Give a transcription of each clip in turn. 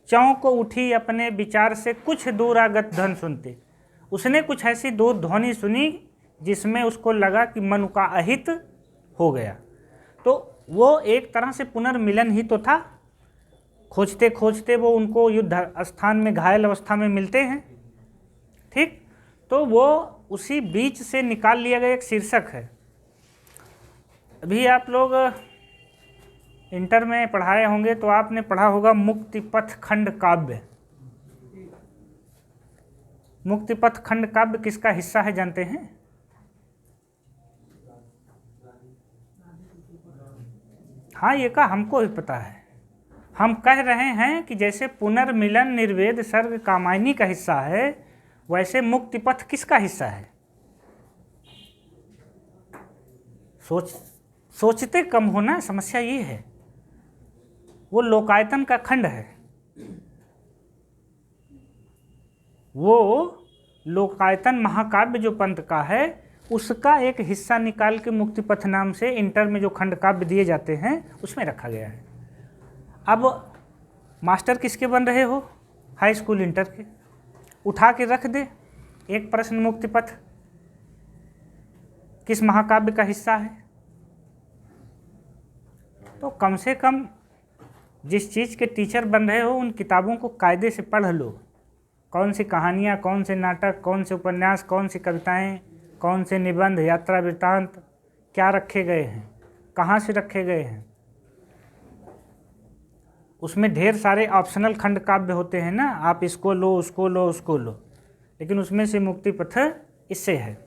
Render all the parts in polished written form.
चौंक उठी अपने विचार से कुछ दूर आगत धन सुनते। उसने कुछ ऐसी दूर ध्वनि सुनी जिसमें उसको लगा कि मनु का अहित हो गया। तो वो एक तरह से पुनर्मिलन ही तो था। खोजते खोजते वो उनको युद्ध स्थान में घायल अवस्था में मिलते हैं, ठीक। तो वो उसी बीच से निकाल लिया गया एक शीर्षक है। अभी आप लोग इंटर में पढ़ाए होंगे तो आपने पढ़ा होगा मुक्तिपथ खंड काव्य। मुक्तिपथ खंड काव्य किसका हिस्सा है जानते हैं? हाँ, ये का हमको भी पता है। हम कह रहे हैं कि जैसे पुनर्मिलन निर्वेद सर्ग कामायनी का हिस्सा है, वैसे किसका हिस्सा है? सोचते कम होना, समस्या ये है। वो लोकायतन का खंड है, वो लोकायतन महाकाव्य जो पंत का है उसका एक हिस्सा निकाल के मुक्तिपथ नाम से इंटर में जो खंड काव्य दिए जाते हैं उसमें रखा गया है। अब मास्टर किसके बन रहे हो? हाई स्कूल इंटर के। उठा के रख दे एक प्रश्न, मुक्तिपथ किस महाकाव्य का हिस्सा है? तो कम से कम जिस चीज़ के टीचर बन रहे हो उन किताबों को कायदे से पढ़ लो। कौन सी कहानियाँ, कौन से नाटक, कौन से उपन्यास, कौन सी कविताएं, कौन से निबंध, यात्रा वृत्तांत क्या रखे गए हैं, कहाँ से रखे गए हैं। उसमें ढेर सारे ऑप्शनल खंड काव्य होते हैं ना, आप इसको लो, उसको लो, उसको लो, लेकिन उसमें से मुक्तिपथ इससे है।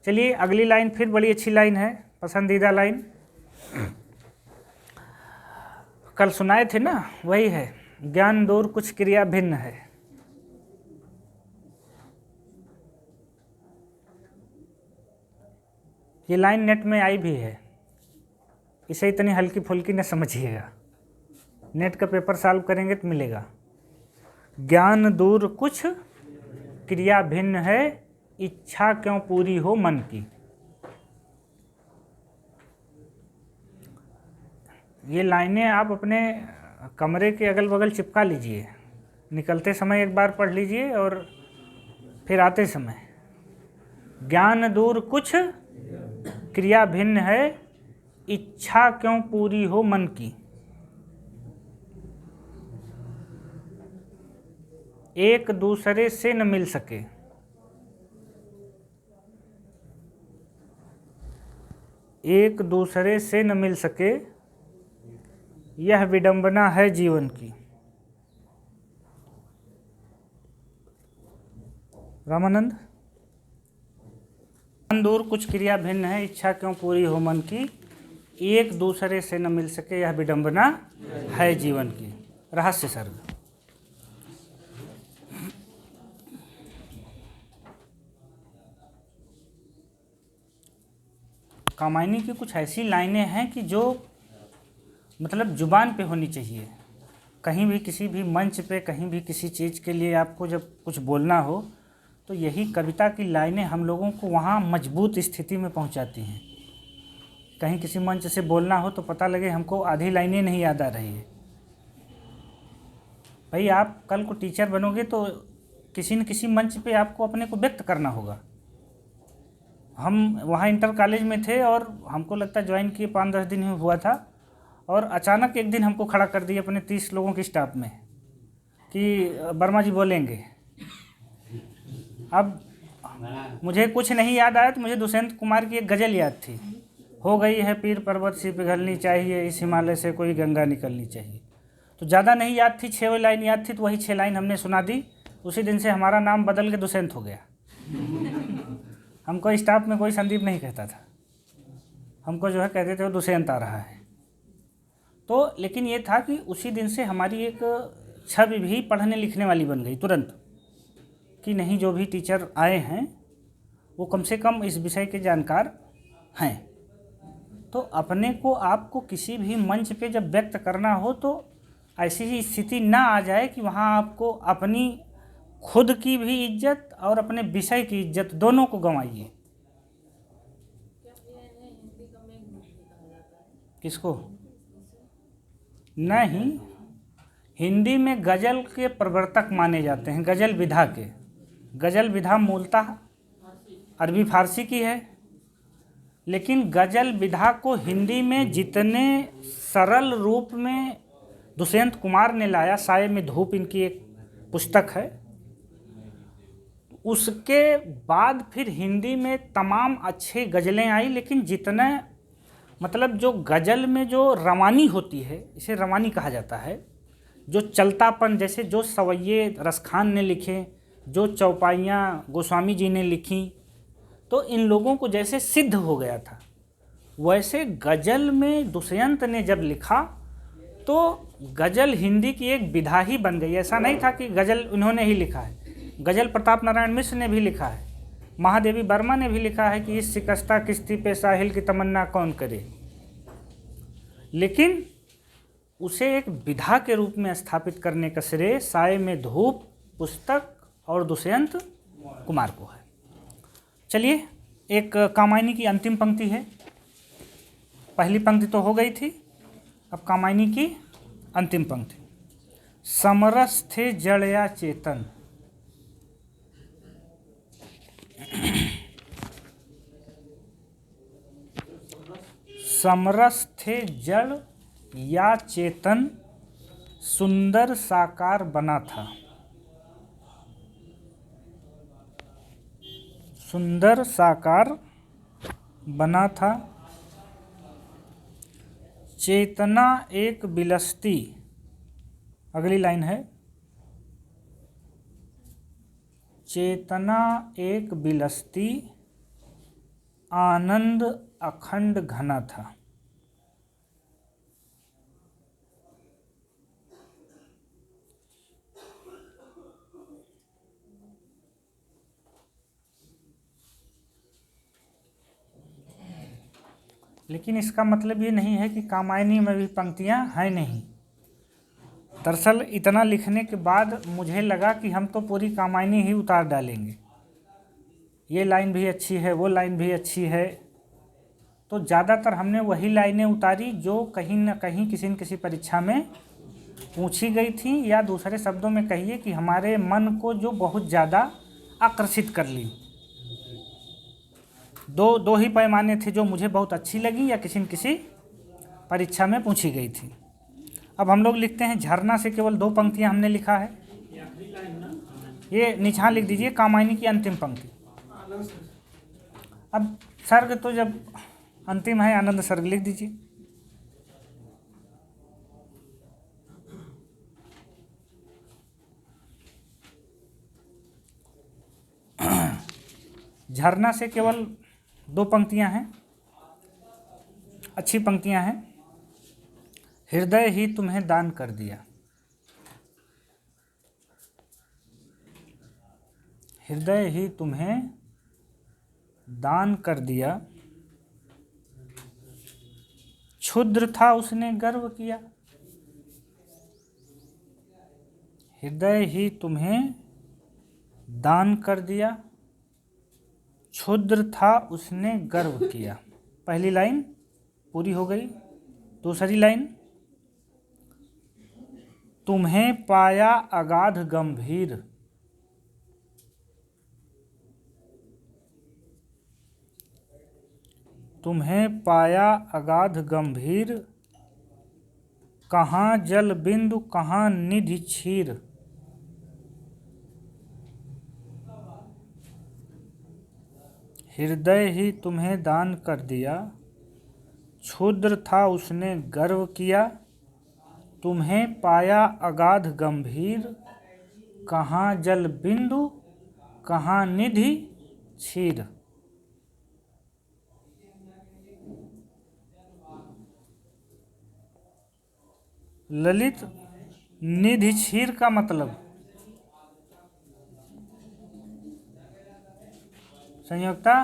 चलिए अगली लाइन फिर बड़ी अच्छी लाइन है, पसंदीदा लाइन, कल सुनाए थे ना, वही है। ज्ञान दूर कुछ क्रिया भिन्न है। ये लाइन नेट में आई भी है, इसे इतनी हल्की फुल्की न समझिएगा। नेट का पेपर सॉल्व करेंगे तो मिलेगा। ज्ञान दूर कुछ क्रिया भिन्न है, इच्छा क्यों पूरी हो मन की। ये लाइनें आप अपने कमरे के अगल बगल चिपका लीजिए, निकलते समय एक बार पढ़ लीजिए और फिर आते समय। ज्ञान दूर कुछ क्रिया भिन्न है, इच्छा क्यों पूरी हो मन की। एक दूसरे से न मिल सके, एक दूसरे से न मिल सके, यह विडंबना है जीवन की। रामानंद। दूर कुछ क्रिया भिन्न है, इच्छा क्यों पूरी हो मन की, एक दूसरे से न मिल सके, यह विडंबना है जीवन की। रहस्य सर्ग। कामायनी की कुछ ऐसी लाइनें हैं कि जो मतलब जुबान पे होनी चाहिए। कहीं भी किसी भी मंच पे, कहीं भी किसी चीज़ के लिए आपको जब कुछ बोलना हो तो यही कविता की लाइनें हम लोगों को वहाँ मजबूत स्थिति में पहुँचाती हैं। कहीं किसी मंच से बोलना हो तो पता लगे हमको आधी लाइनें नहीं याद आ रही है। भाई आप कल को टीचर बनोगे तो किसी न किसी मंच पे आपको अपने को व्यक्त करना होगा। हम वहाँ इंटर कॉलेज में थे और हमको लगता है ज्वाइन किए 5-10 दिन ही हुआ था, और अचानक एक दिन हमको खड़ा कर दिया अपने 30 लोगों की स्टाफ में कि वर्मा जी बोलेंगे। अब मुझे कुछ नहीं याद आया तो मुझे दुष्यंत कुमार की एक गज़ल याद थी, हो गई है पीर पर्वत सी पिघलनी चाहिए, इस हिमालय से कोई गंगा निकलनी चाहिए। तो ज़्यादा नहीं याद थी, 6 लाइन याद थी, तो वही 6 लाइन हमने सुना दी। उसी दिन से हमारा नाम बदल के दुष्यंत हो गया। हमको स्टाफ में कोई संदीप नहीं कहता था, हमको जो है कहते थे वो दुष्यंत आ रहा है। तो लेकिन ये था कि उसी दिन से हमारी एक छवि भी पढ़ने लिखने वाली बन गई तुरंत, कि नहीं जो भी टीचर आए हैं वो कम से कम इस विषय के जानकार हैं। तो अपने को आपको किसी भी मंच पे जब व्यक्त करना हो तो ऐसी स्थिति ना आ जाए कि वहाँ आपको अपनी खुद की भी इज्जत और अपने विषय की इज्जत दोनों को गंवाइए। किसको? नहीं, हिंदी में गज़ल के प्रवर्तक माने जाते हैं, गज़ल विधा के। गज़ल विधा मूलतः अरबी फारसी की है, लेकिन गज़ल विधा को हिंदी में जितने सरल रूप में दुष्यंत कुमार ने लाया, साये में धूप इनकी एक पुस्तक है, उसके बाद फिर हिंदी में तमाम अच्छे गज़लें आई। लेकिन जितने मतलब जो गज़ल में जो रवानी होती है, इसे रवानी कहा जाता है, जो चलतापन, जैसे जो सवैये रसखान ने लिखे, जो चौपाइयाँ गोस्वामी जी ने लिखी, तो इन लोगों को जैसे सिद्ध हो गया था, वैसे गज़ल में दुष्यंत ने जब लिखा तो गज़ल हिंदी की एक विधा ही बन गई। ऐसा नहीं था कि गज़ल उन्होंने ही लिखा है, गज़ल प्रताप नारायण मिश्र ने भी लिखा है, महादेवी वर्मा ने भी लिखा है कि इस शिकस्ता किश्ती पे साहिल की तमन्ना कौन करे, लेकिन उसे एक विधा के रूप में स्थापित करने का श्रेय साये में धूप पुस्तक और दुष्यंत कुमार को है। चलिए, एक कामायनी की अंतिम पंक्ति है। पहली पंक्ति तो हो गई थी, अब कामायनी की अंतिम पंक्ति। समरस थे जड़ या चेतन, समरस थे जड़ या चेतन, सुंदर साकार बना था, सुंदर साकार बना था। चेतना एक बिलस्ती, अगली लाइन है, चेतना एक बिलस्ती, आनंद अखंड घना था। लेकिन इसका मतलब ये नहीं है कि कामायनी में भी पंक्तियाँ हैं नहीं। दरअसल इतना लिखने के बाद मुझे लगा कि हम तो पूरी कामायनी ही उतार डालेंगे, ये लाइन भी अच्छी है, वो लाइन भी अच्छी है, तो ज़्यादातर हमने वही लाइनें उतारी जो कहीं न कहीं किसी न किसी परीक्षा में पूछी गई थी, या दूसरे शब्दों में कहिए कि हमारे मन को जो बहुत ज़्यादा आकर्षित कर ली। दो ही पैमाने थे जो मुझे बहुत अच्छी लगी या किसी न किसी परीक्षा में पूछी गई थी। अब हम लोग लिखते हैं, झरना से केवल 2 पंक्तियां हमने लिखा है, ये निछान लिख दीजिए, कामायनी की अंतिम पंक्ति। अब सर्ग तो जब अंतिम है, आनंद सर्ग लिख दीजिए। झरना से केवल 2 पंक्तियां हैं, अच्छी पंक्तियां हैं। हृदय ही तुम्हें दान कर दिया, हृदय ही तुम्हें दान कर दिया, क्षुद्र था उसने गर्व किया। हृदय ही तुम्हें दान कर दिया, क्षुद्र था उसने गर्व किया। पहली लाइन पूरी हो गई। दूसरी लाइन, तुम्हें पाया अगाध गंभीर, तुम्हें पाया अगाध गंभीर, कहाँ जल बिंदु कहाँ निधि क्षीर। हृदय ही तुम्हें दान कर दिया, क्षुद्र था उसने गर्व किया, तुम्हें पाया अगाध गंभीर, कहाँ जल बिंदु कहाँ निधि क्षीर। ललित, निधि क्षीर का मतलब संयोक्ता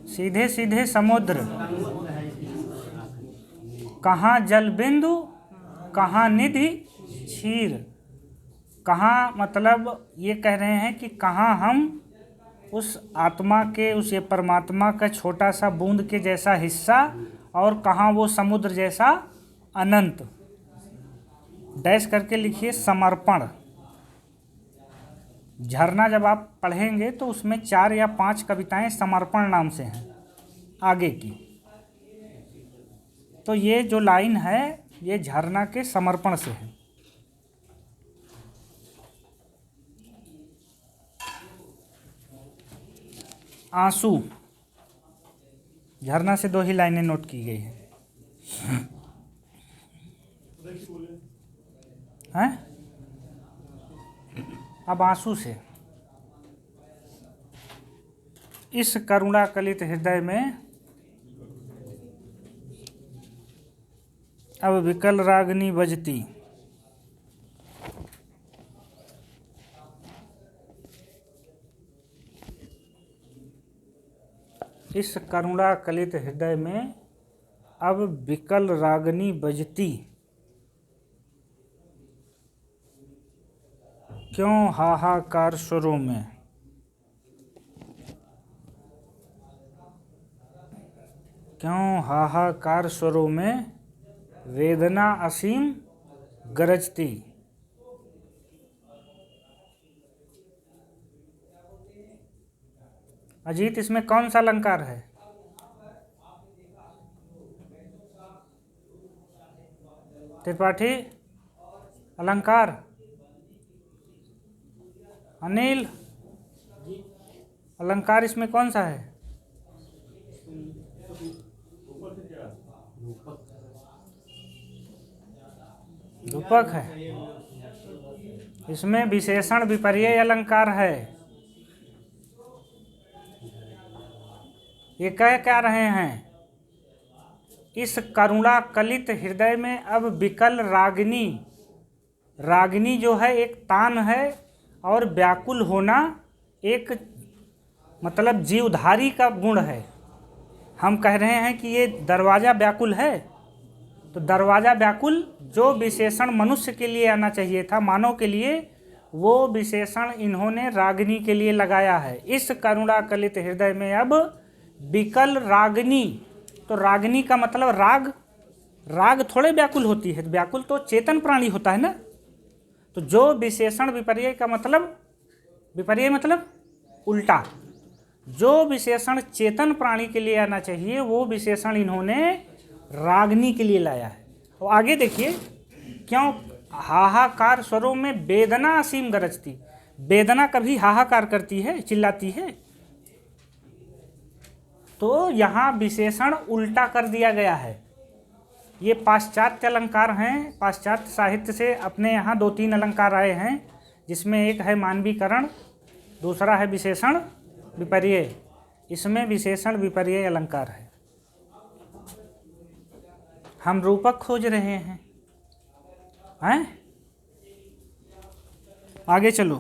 सीधे सीधे समुद्र, कहाँ जल बिंदु कहाँ निधि क्षीर। कहाँ मतलब ये कह रहे हैं कि कहाँ हम उस आत्मा के, उस ये परमात्मा का छोटा सा बूंद के जैसा हिस्सा, और कहाँ वो समुद्र जैसा अनंत। डैश करके लिखिए समर्पण। झरना जब आप पढ़ेंगे तो उसमें 4 या 5 कविताएं समर्पण नाम से हैं आगे की। तो ये जो लाइन है ये झरना के समर्पण से है। आंसू, झरना से 2 ही लाइनें नोट की गई हैं। हैं? अब आंसू से, इस करुणा कलित हृदय में अब विकल रागनी बजती। इस करुणा कलित हृदय में अब विकल रागनी बजती, क्यों हाहाकार स्वरों में। क्यों हाहाकार स्वरों में वेदना असीम गरजती। अजीत, इसमें कौन सा अलंकार है? त्रिपाठी, अलंकार। अनिल, अलंकार इसमें कौन सा है? रूपक है। इसमें विशेषण विपर्यय अलंकार है। ये कह क्या रहे हैं? इस करुणा कलित हृदय में अब विकल रागिनी। रागिनी जो है एक तान है और व्याकुल होना एक मतलब जीवधारी का गुण है। हम कह रहे हैं कि ये दरवाज़ा व्याकुल है, तो दरवाज़ा व्याकुल जो विशेषण मनुष्य के लिए आना चाहिए था, मानव के लिए, वो विशेषण इन्होंने रागिनी के लिए लगाया है। इस करुणा कलित हृदय में अब विकल रागिनी। तो रागिनी का मतलब राग, राग थोड़े व्याकुल होती है, व्याकुल तो चेतन प्राणी होता है ना। तो जो विशेषण विपर्यय का मतलब, विपर्यय मतलब उल्टा, जो विशेषण चेतन प्राणी के लिए आना चाहिए वो विशेषण इन्होंने रागिनी के लिए लाया है। और आगे देखिए, क्यों हाहाकार स्वरों में वेदना असीम गरजती। वेदना कभी हाहाकार करती है, चिल्लाती है? तो यहाँ विशेषण उल्टा कर दिया गया है। ये पाश्चात्य अलंकार हैं, पाश्चात्य साहित्य से अपने यहाँ 2-3 अलंकार आए हैं, जिसमें एक है मानवीकरण, दूसरा है विशेषण विपर्यय। इसमें विशेषण विपर्यय अलंकार है। हम रूपक खोज रहे हैं। आगे चलो।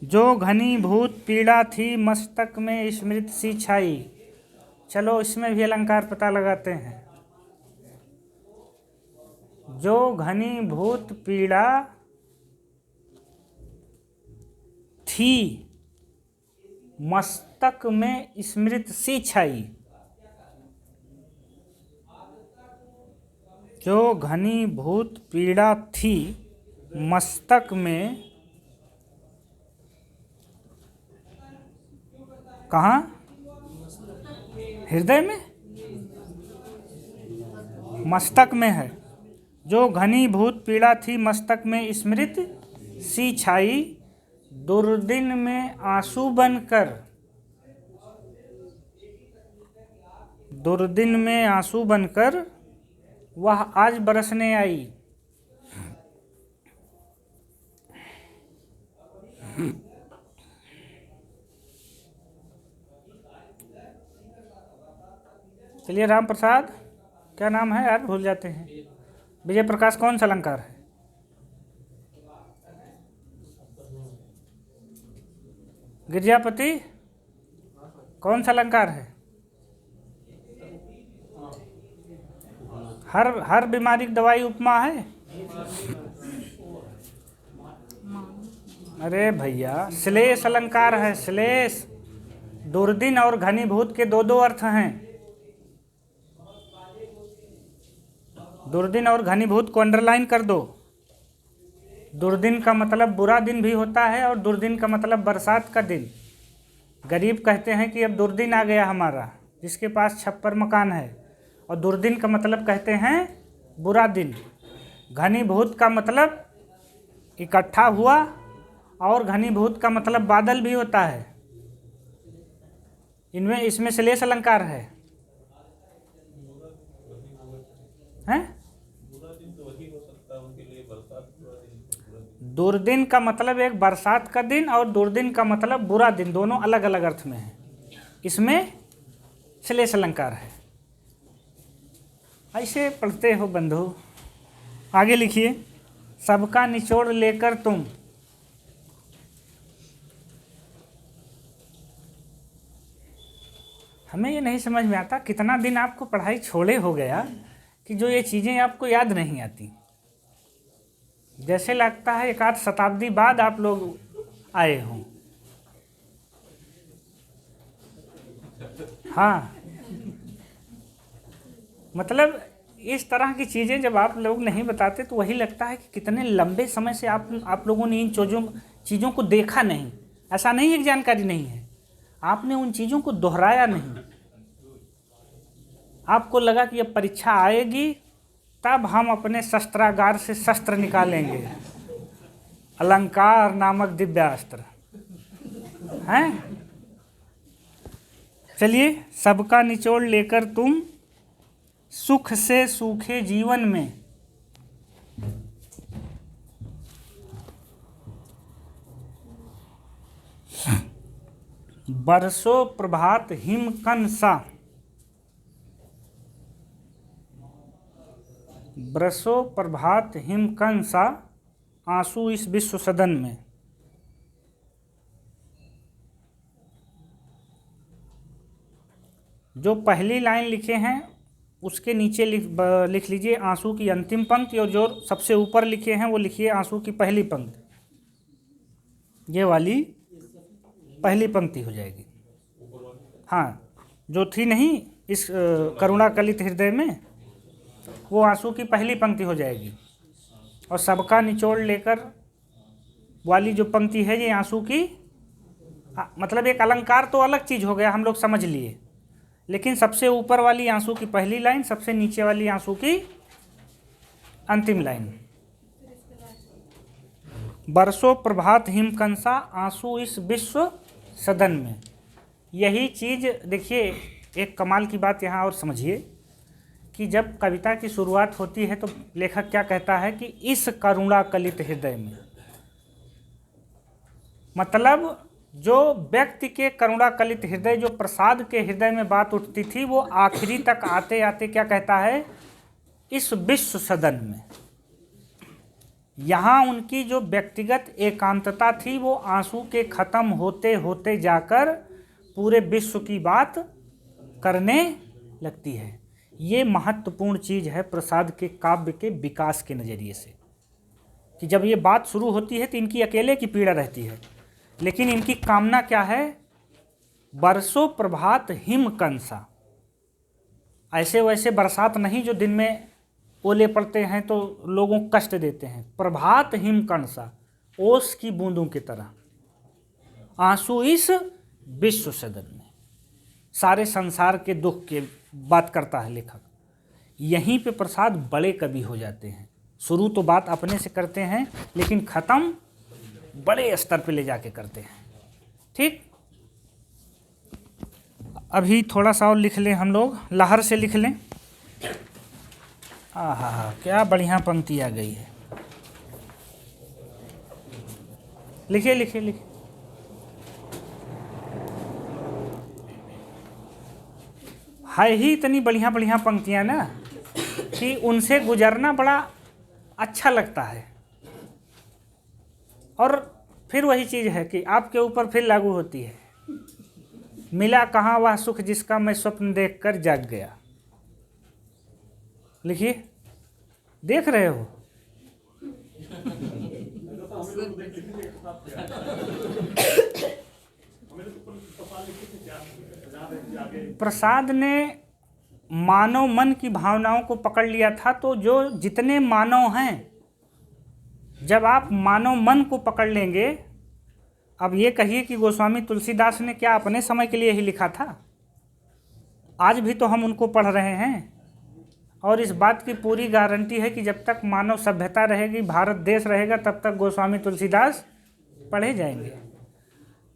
जो घनीभूत पीड़ा थी मस्तक में स्मृति सी छाई। चलो इसमें भी अलंकार पता लगाते हैं। जो घनीभूत पीड़ा थी मस्तक में स्मृति सी छाई। जो घनीभूत पीड़ा थी मस्तक में, कहाँ? हृदय में, मस्तक में है। जो घनीभूत पीड़ा थी मस्तक में स्मृति सी छाई, दुर्दिन में आंसू बनकर, दुर्दिन में आंसू बनकर वह आज बरसने आई। चलिए, राम प्रसाद, क्या नाम है यार, भूल जाते हैं। विजय प्रकाश, कौन सा अलंकार है? गिरजापति, कौन सा अलंकार है? हर बीमारी की दवाई उपमा है। अरे भैया, श्लेष अलंकार है, श्लेष। दुर्दिन और घनीभूत के 2 अर्थ हैं। दुर्दिन और घनीभूत को अंडरलाइन कर दो। दुर्दिन का मतलब बुरा दिन भी होता है और दुर्दिन का मतलब बरसात का दिन। गरीब कहते हैं कि अब दुर्दिन आ गया हमारा, जिसके पास छप्पर मकान है, और दुर्दिन का मतलब कहते हैं बुरा दिन। घनीभूत का मतलब इकट्ठा हुआ, और घनीभूत का मतलब बादल भी होता है। इनमें इसमें श्लेष अलंकार है, हैं? दुर्दिन का मतलब एक बरसात का दिन और दुर्दिन का मतलब बुरा दिन, दोनों अलग अलग अर्थ में है। इसमें श्लेष अलंकार है। ऐसे पढ़ते हो बंधु। आगे लिखिए, सबका निचोड़ लेकर तुम। हमें ये नहीं समझ में आता कितना दिन आपको पढ़ाई छोड़े हो गया कि जो ये चीज़ें आपको याद नहीं आती। जैसे लगता है एक आध शताब्दी बाद आप लोग आए हों। हाँ, मतलब इस तरह की चीज़ें जब आप लोग नहीं बताते तो वही लगता है कि कितने लंबे समय से आप लोगों ने इन चीज़ों को देखा नहीं। ऐसा नहीं है कि जानकारी नहीं है, आपने उन चीज़ों को दोहराया नहीं। आपको लगा कि अब परीक्षा आएगी तब हम अपने शस्त्रागार से शस्त्र निकालेंगे, अलंकार नामक दिव्यास्त्र हैं। चलिए, सबका निचोड़ लेकर तुम सुख से सूखे जीवन में। बरसों प्रभात हिमकन सा। बरसों प्रभात हिमकन सा आंसू इस विश्व सदन में। जो पहली लाइन लिखे हैं उसके नीचे लिख लीजिए आंसू की अंतिम पंक्ति, और जो सबसे ऊपर लिखे हैं वो लिखिए आंसू की पहली पंक्ति। ये वाली पहली पंक्ति हो जाएगी। हाँ, जो थी नहीं इस करुणा कलित हृदय में, वो आंसू की पहली पंक्ति हो जाएगी। और सबका निचोड़ लेकर वाली जो पंक्ति है ये आंसू की, मतलब एक अलंकार तो अलग चीज़ हो गया, हम लोग समझ लिए, लेकिन सबसे ऊपर वाली आंसू की पहली लाइन, सबसे नीचे वाली आंसू की अंतिम लाइन। बरसों प्रभात हिमकंसा आंसू इस विश्व सदन में। यही चीज़ देखिए, एक कमाल की बात यहाँ और समझिए कि जब कविता की शुरुआत होती है तो लेखक क्या कहता है कि इस करुणा कलित हृदय में, मतलब जो व्यक्ति के करुणा कलित हृदय, जो प्रसाद के हृदय में बात उठती थी, वो आखिरी तक आते आते क्या कहता है, इस विश्व सदन में। यहाँ उनकी जो व्यक्तिगत एकांतता थी वो आंसू के खत्म होते होते जाकर पूरे विश्व की बात करने लगती है। ये महत्वपूर्ण चीज़ है प्रसाद के काव्य के विकास के नज़रिए से, कि जब ये बात शुरू होती है तो इनकी अकेले की पीड़ा रहती है, लेकिन इनकी कामना क्या है, बरसों प्रभात हिमकंसा। ऐसे वैसे बरसात नहीं जो दिन में ओले पड़ते हैं तो लोगों को कष्ट देते हैं। प्रभात हिमकंसा, ओस की बूंदों की तरह आंसू इस विश्व सदन में। सारे संसार के दुख के बात करता है लेखक। यहीं पे प्रसाद बड़े कवि हो जाते हैं। शुरू तो बात अपने से करते हैं, लेकिन ख़त्म बड़े स्तर पे ले जाके करते हैं। ठीक, अभी थोड़ा सा और लिख लें हम लोग, लहर से लिख लें। आहा, क्या बढ़िया पंक्ति आ गई है। लिखिए लिखिए लिखिए। है ही इतनी बढ़िया बढ़िया पंक्तियाँ ना कि उनसे गुजरना बड़ा अच्छा लगता है। और फिर वही चीज़ है कि आपके ऊपर फिर लागू होती है। मिला कहाँ वह सुख जिसका मैं स्वप्न देखकर जाग गया। लिखिए, देख रहे हो? प्रसाद ने मानव मन की भावनाओं को पकड़ लिया था। तो जो जितने मानव हैं, जब आप मानव मन को पकड़ लेंगे, अब ये कहिए कि गोस्वामी तुलसीदास ने क्या अपने समय के लिए ही लिखा था? आज भी तो हम उनको पढ़ रहे हैं, और इस बात की पूरी गारंटी है कि जब तक मानव सभ्यता रहेगी, भारत देश रहेगा, तब तक गोस्वामी तुलसीदास पढ़े जाएंगे।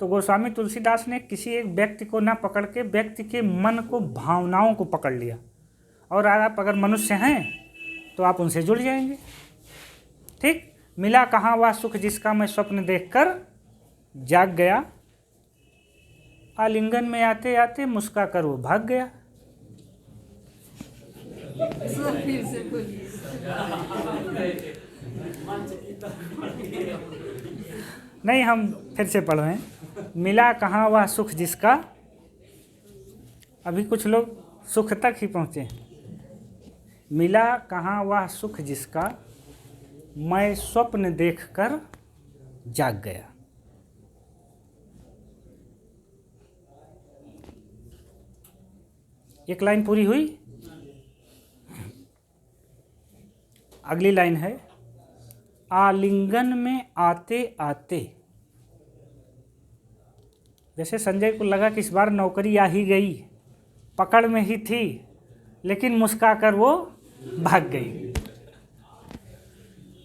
तो गोस्वामी तुलसीदास ने किसी एक व्यक्ति को ना पकड़ के व्यक्ति के मन को, भावनाओं को पकड़ लिया, और आप अगर मनुष्य हैं तो आप उनसे जुड़ जाएंगे। ठीक, मिला कहाँ वह सुख जिसका मैं स्वप्न देखकर जाग गया, आलिंगन में आते आते मुस्का कर वो भाग गया। फिर से बोलिए। नहीं, हम फिर से पढ़ रहे हैं। मिला कहाँ वह सुख जिसका, अभी कुछ लोग सुख तक ही पहुँचे। मिला कहाँ वह सुख जिसका मैं स्वप्न देखकर जाग गया। एक लाइन पूरी हुई। अगली लाइन है, आलिंगन में आते आते। जैसे संजय को लगा कि इस बार नौकरी आ ही गई, पकड़ में ही थी, लेकिन मुस्काकर वो भाग गई।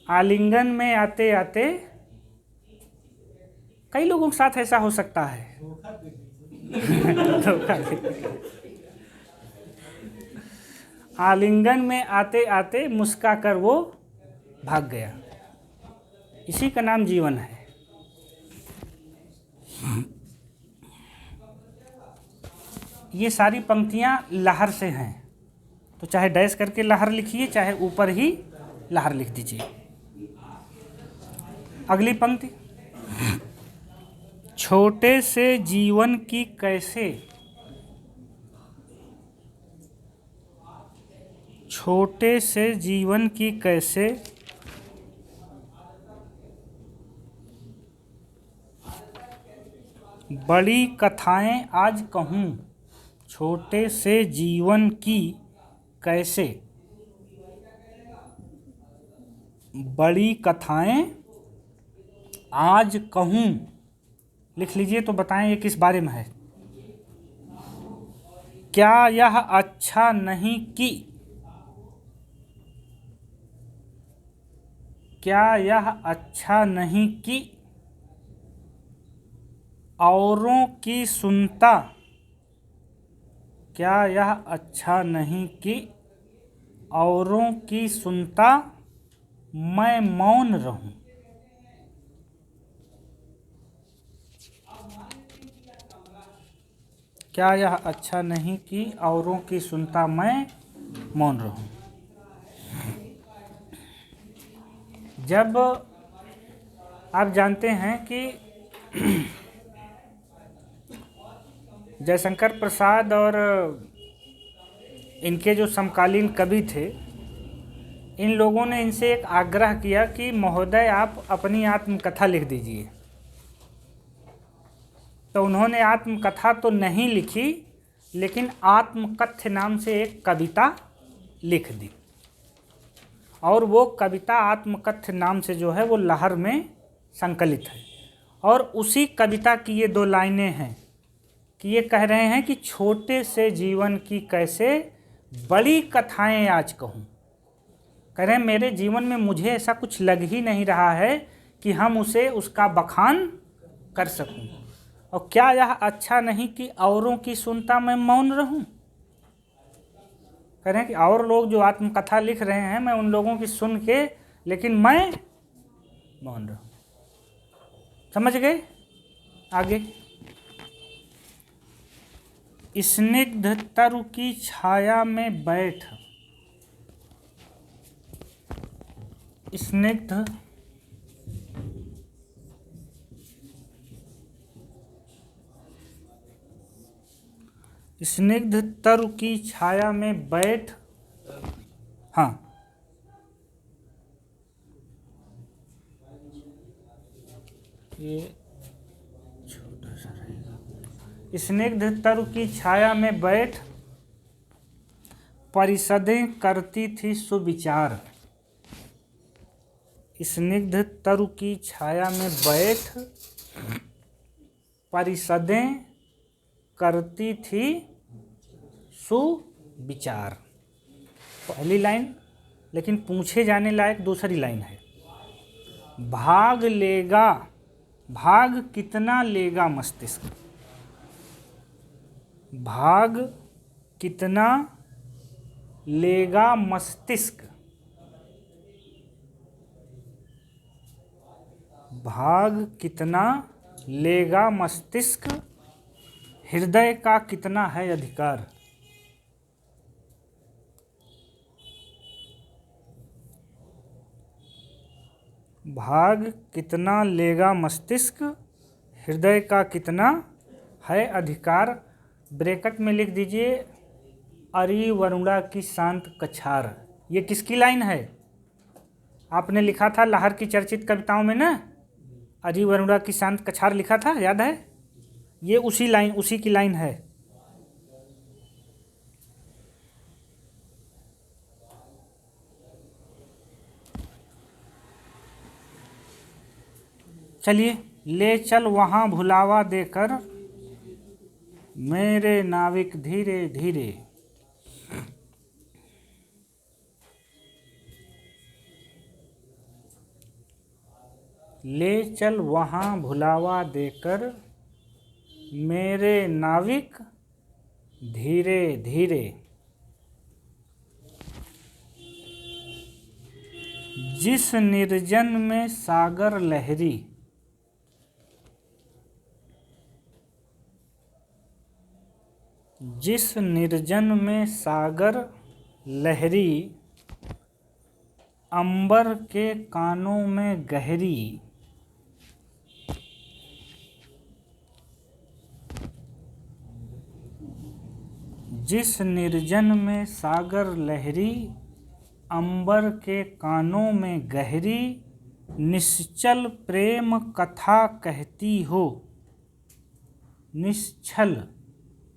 आलिंगन में आते आते, कई लोगों के साथ ऐसा हो सकता है। आलिंगन में आते आते मुस्काकर वो भाग गया। इसी का नाम जीवन है। ये सारी पंक्तियां लहर से हैं, तो चाहे डैश करके लहर लिखिए, चाहे ऊपर ही लहर लिख दीजिए। अगली पंक्ति, छोटे से जीवन की कैसे, छोटे से जीवन की कैसे बड़ी कथाएं आज कहूँ। छोटे से जीवन की कैसे बड़ी कथाएं आज कहूँ। लिख लीजिए, तो बताएं ये किस बारे में है। क्या यह अच्छा नहीं कि, क्या यह अच्छा नहीं कि औरों की सुनता, क्या यह अच्छा नहीं कि औरों की सुनता मैं मौन रहूं। क्या यह अच्छा नहीं कि औरों की सुनता मैं मौन रहूं। जब आप जानते हैं कि जयशंकर प्रसाद और इनके जो समकालीन कवि थे, इन लोगों ने इनसे एक आग्रह किया कि महोदय आप अपनी आत्मकथा लिख दीजिए। तो उन्होंने आत्मकथा तो नहीं लिखी, लेकिन आत्मकथ्य नाम से एक कविता लिख दी, और वो कविता आत्मकथ्य नाम से जो है वो लहर में संकलित है। और उसी कविता की ये 2 लाइनें हैं कि ये कह रहे हैं कि छोटे से जीवन की कैसे बड़ी कथाएं आज कहूँ। कह रहे हैं मेरे जीवन में मुझे ऐसा कुछ लग ही नहीं रहा है कि हम उसे उसका बखान कर सकूं। और क्या यह अच्छा नहीं कि औरों की सुनता मैं मौन रहूं। कह रहे हैं कि और लोग जो आत्मकथा लिख रहे हैं, मैं उन लोगों की सुन के, लेकिन मैं मौन रहूं। समझ गए? आगे, स्निग्ध तरु की छाया में बैठ, स्निग्ध स्निग्ध तरु की छाया में बैठ, हाँ, ये छोटा सा रहेगा। स्निग्ध तरु की छाया में बैठ परिषदें करती थी सुविचार, स्निग्ध तरु की छाया में बैठ परिषदें करती थी सुविचार। पहली लाइन, लेकिन पूछे जाने लायक दूसरी लाइन है। भाग लेगा, भाग कितना लेगा मस्तिष्क, भाग कितना लेगा मस्तिष्क, भाग कितना लेगा मस्तिष्क, हृदय का कितना है अधिकार। भाग कितना लेगा मस्तिष्क, हृदय का कितना है अधिकार। ब्रैकेट में लिख दीजिए अरि वरुणा की शांत कछार। ये किसकी लाइन है? आपने लिखा था लाहर की चर्चित कविताओं में ना, अरि वरुणा की शांत कछार लिखा था, याद है? ये उसी की लाइन है। चलिए, ले चल वहाँ भुलावा देकर मेरे नाविक धीरे धीरे। ले चल वहाँ भुलावा देकर मेरे नाविक धीरे धीरे। जिस निर्जन में सागर लहरी, जिस निर्जन में सागर लहरी, अंबर के कानों में गहरी। जिस निर्जन में सागर लहरी, अंबर के कानों में गहरी, निश्चल प्रेम कथा कहती हो। निश्चल,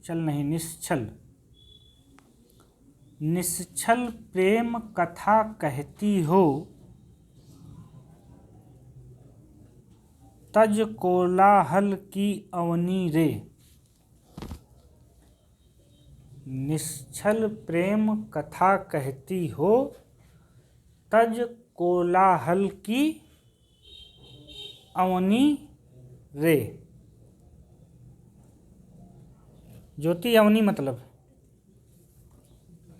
चल नहीं, निश्चल, निश्चल प्रेम कथा कहती हो। तज कोलाहल की अवनी रे। निश्चल प्रेम कथा कहती हो, तज कोलाहल की अवनी रे। ज्योति अवनी मतलब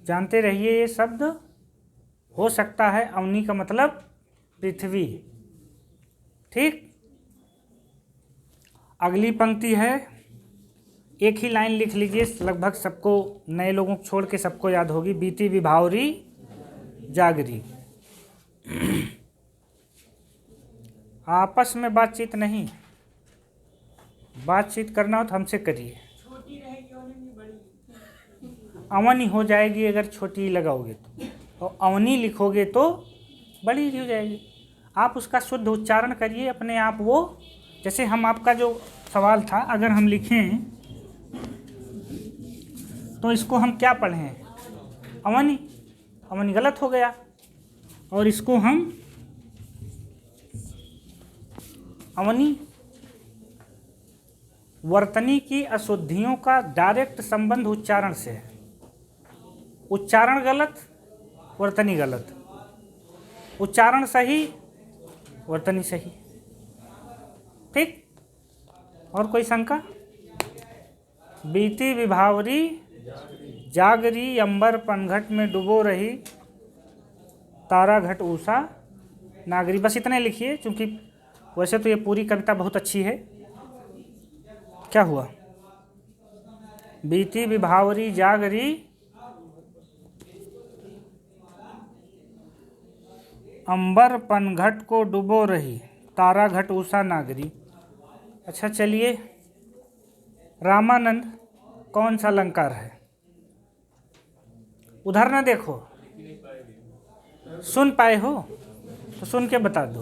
जानते रहिए, ये शब्द हो सकता है अवनी का मतलब पृथ्वी। ठीक, अगली पंक्ति है, एक ही लाइन लिख लीजिए, लगभग सबको, नए लोगों को छोड़ के सबको याद होगी। बीती विभावरी जागरी। आपस में बातचीत नहीं, बातचीत करना हो तो हमसे करिए। अवनी हो जाएगी अगर छोटी लगाओगे तो, और अवनी लिखोगे तो बड़ी हो जाएगी। आप उसका शुद्ध उच्चारण करिए अपने आप। वो जैसे हम, आपका जो सवाल था, अगर हम लिखें तो इसको हम क्या पढ़ें? अवनी, अवनी गलत हो गया। और इसको हम अवनी। वर्तनी की अशुद्धियों का डायरेक्ट संबंध उच्चारण से है। उच्चारण गलत, वर्तनी गलत। उच्चारण सही, वर्तनी सही। ठीक, और कोई शंका? बीती विभावरी जागरी, अंबर पनघट में डुबो रही, तारा घट उषा नागरी। बस इतने लिखिए, क्योंकि वैसे तो ये पूरी कविता बहुत अच्छी है। क्या हुआ? बीती विभावरी जागरी, अंबर पनघट को डुबो रही, तारा घट उषा नागरी। अच्छा चलिए, रामानंद कौन सा अलंकार है? उधर ना देखो, सुन पाए हो तो सुन के बता दो।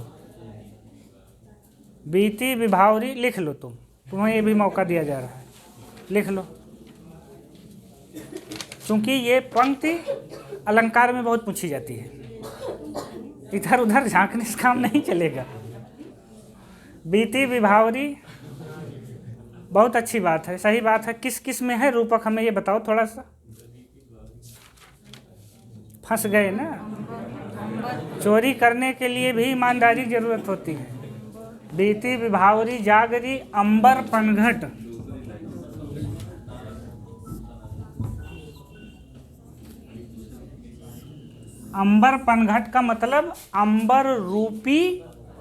बीती विभावरी लिख लो, तुम्हें ये भी मौका दिया जा रहा है, लिख लो। क्योंकि ये पंक्ति अलंकार में बहुत पूछी जाती है, इधर उधर झांकने से काम नहीं चलेगा। बीती विभावरी, बहुत अच्छी बात है, सही बात है। किस किस में है रूपक, हमें ये बताओ थोड़ा सा। फंस गए ना, चोरी करने के लिए भी ईमानदारी की जरूरत होती है। बीती विभावरी जागरी अंबर पनघट, अंबर पनघट का मतलब अंबर रूपी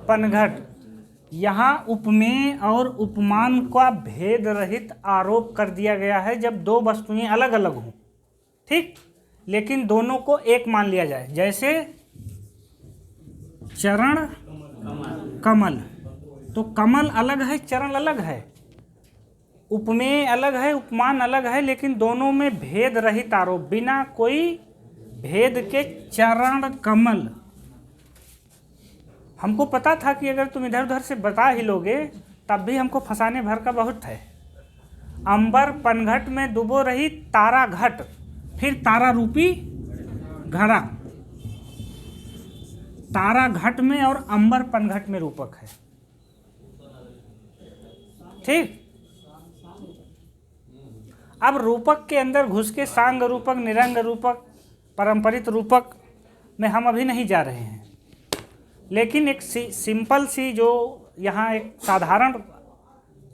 पनघट। यहाँ उपमेय और उपमान का भेद रहित आरोप कर दिया गया है जब दो वस्तुएं अलग अलग हों, ठीक, लेकिन दोनों को एक मान लिया जाए। जैसे चरण कमल, तो कमल अलग है, चरण अलग है, उपमेय अलग है, उपमान अलग है, लेकिन दोनों में भेद रहित आरोप, बिना कोई भेद के चरण कमल। हमको पता था कि अगर तुम इधर उधर से बता ही लोगे तब भी हमको फंसाने भर का बहुत है। अंबर पनघट में डूबो रही तारा घट, फिर तारा रूपी घड़ा, तारा घट में और अंबर पनघट में रूपक है, ठीक। अब रूपक के अंदर घुस के सांग रूपक, निरंग रूपक, पारंपरिक रूपक में हम अभी नहीं जा रहे हैं, लेकिन एक सिंपल सी जो यहाँ एक साधारण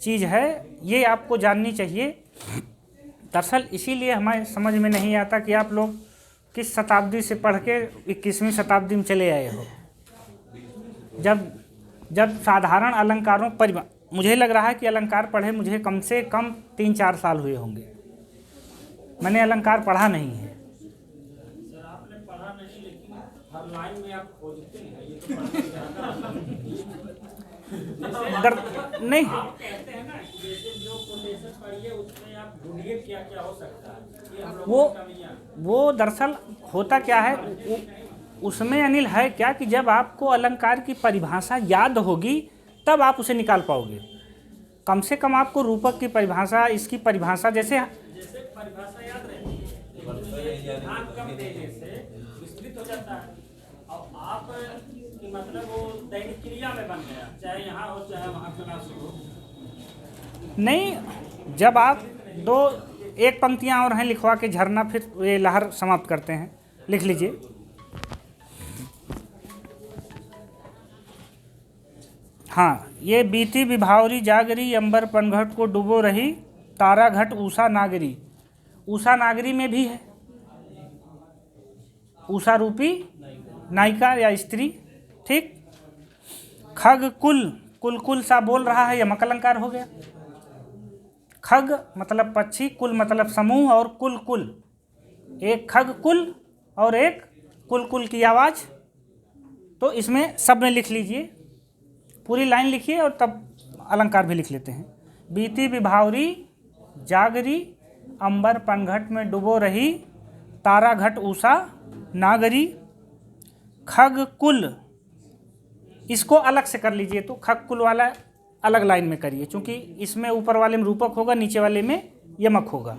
चीज़ है ये आपको जाननी चाहिए। दरअसल इसीलिए हमारे समझ में नहीं आता कि आप लोग किस शताब्दी से पढ़ के 21वीं शताब्दी में चले आए हो। जब साधारण अलंकारों पर, मुझे लग रहा है कि अलंकार पढ़े मुझे कम से कम 3-4 साल हुए होंगे, मैंने अलंकार पढ़ा नहीं है। नहीं, वो दरअसल होता क्या है उसमें अनिल है क्या कि जब आपको अलंकार की परिभाषा याद होगी तब आप उसे निकाल पाओगे। कम से कम आपको रूपक की परिभाषा, इसकी परिभाषा, जैसे परिभाषा याद रहती है, कम देने से विस्तृत हो जाता है और आप की मतलब वो दैनिक क्रिया में बन गया, चाहे यहाँ हो चाहे वहाँ क्लास हो। नहीं, जब आप एक पंक्तियाँ और हैं लिखवा के झरना, फिर ये लहर समाप्त करते हैं, लिख लीजिए। हाँ, ये बीती विभावरी जागरी अंबर पनघट को डूबो रही तारा घट उषा नागरी। उषा नागरी में भी है उषा रूपी नायिका या स्त्री, ठीक। खग कुल, कुल कुल सा बोल रहा है, यमक अलंकार हो गया। खग मतलब पक्षी, कुल मतलब समूह, और कुल कुल, एक खग कुल और एक कुल कुल की आवाज़। तो इसमें सब में लिख लीजिए, पूरी लाइन लिखिए और तब अलंकार भी लिख लेते हैं। बीती विभावरी जागरी अंबर पनघट में डूबो रही तारा घट उषा नागरी। खग कुल, इसको अलग से कर लीजिए, तो खग कुल वाला अलग लाइन में करिए, क्योंकि इसमें ऊपर वाले में रूपक होगा, नीचे वाले में यमक होगा।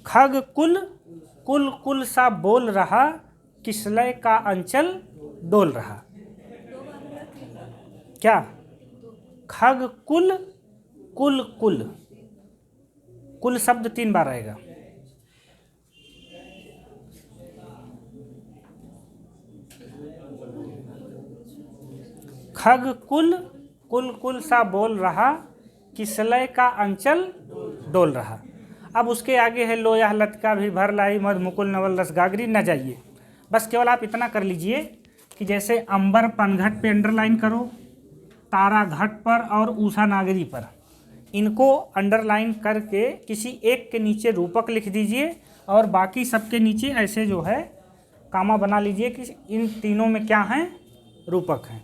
खग कुल, कुल कुल सा बोल रहा, किसलय का अंचल डोल रहा। क्या? खग कुल, कुल कुल, कुल शब्द 3 बार आएगा। खग कुल, कुल कुल सा बोल रहा, किसलय का अंचल डोल रहा। अब उसके आगे है लोया लटका भी भर लाई मध मुकुल नवल रस गागरी, न जाइए, बस केवल आप इतना कर लीजिए कि जैसे अंबर पनघट पे अंडरलाइन करो, तारा घट पर और उषा नागरी पर, इनको अंडरलाइन करके किसी एक के नीचे रूपक लिख दीजिए और बाकी सबके नीचे ऐसे जो है कामा बना लीजिए कि इन तीनों में क्या हैं, रूपक हैं।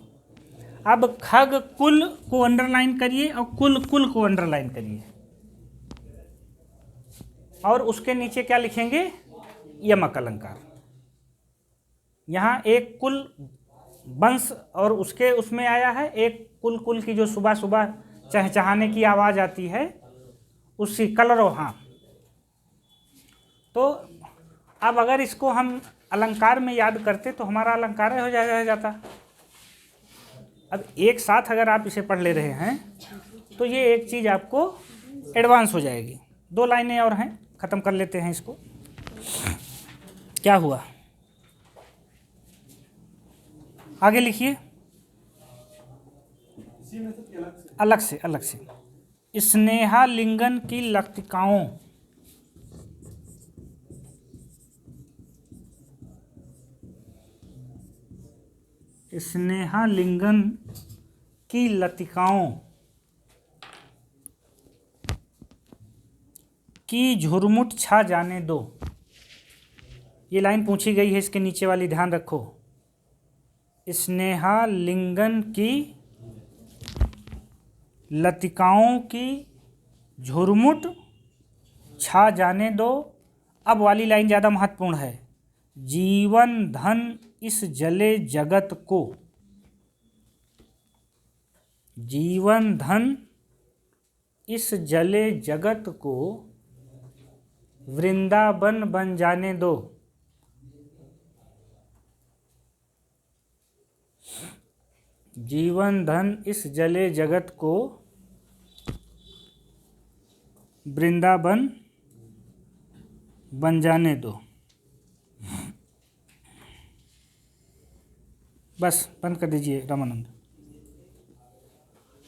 अब खग कुल को अंडरलाइन करिए और कुल कुल को अंडरलाइन करिए और उसके नीचे क्या लिखेंगे, यमक अलंकार। यहाँ एक कुल वंश और उसके उसमें आया है, एक कुल कुल की जो सुबह सुबह चहचहाने की आवाज़ आती है उसकी कलरो। हाँ, तो अब अगर इसको हम अलंकार में याद करते तो हमारा अलंकार हो जाता। अब एक साथ अगर आप इसे पढ़ ले रहे हैं तो ये एक चीज़ आपको एडवांस हो जाएगी। 2 लाइनें और हैं, ख़त्म कर लेते हैं इसको। क्या हुआ, आगे लिखिए। अलग से स्नेहा लिंगन की लतिकाओं, स्नेहा लिंगन की लतिकाओं की झुरमुट छा जाने दो। ये लाइन पूछी गई है, इसके नीचे वाली ध्यान रखो। स्नेहा लिंगन की लतिकाओं की झुरमुट छा जाने दो। अब वाली लाइन ज़्यादा महत्वपूर्ण है। जीवन धन इस जले जगत को, जीवन धन इस जले जगत को वृंदावन बन जाने दो। जीवन धन इस जले जगत को वृंदावन बन जाने दो। बस बंद कर दीजिए रामानंद।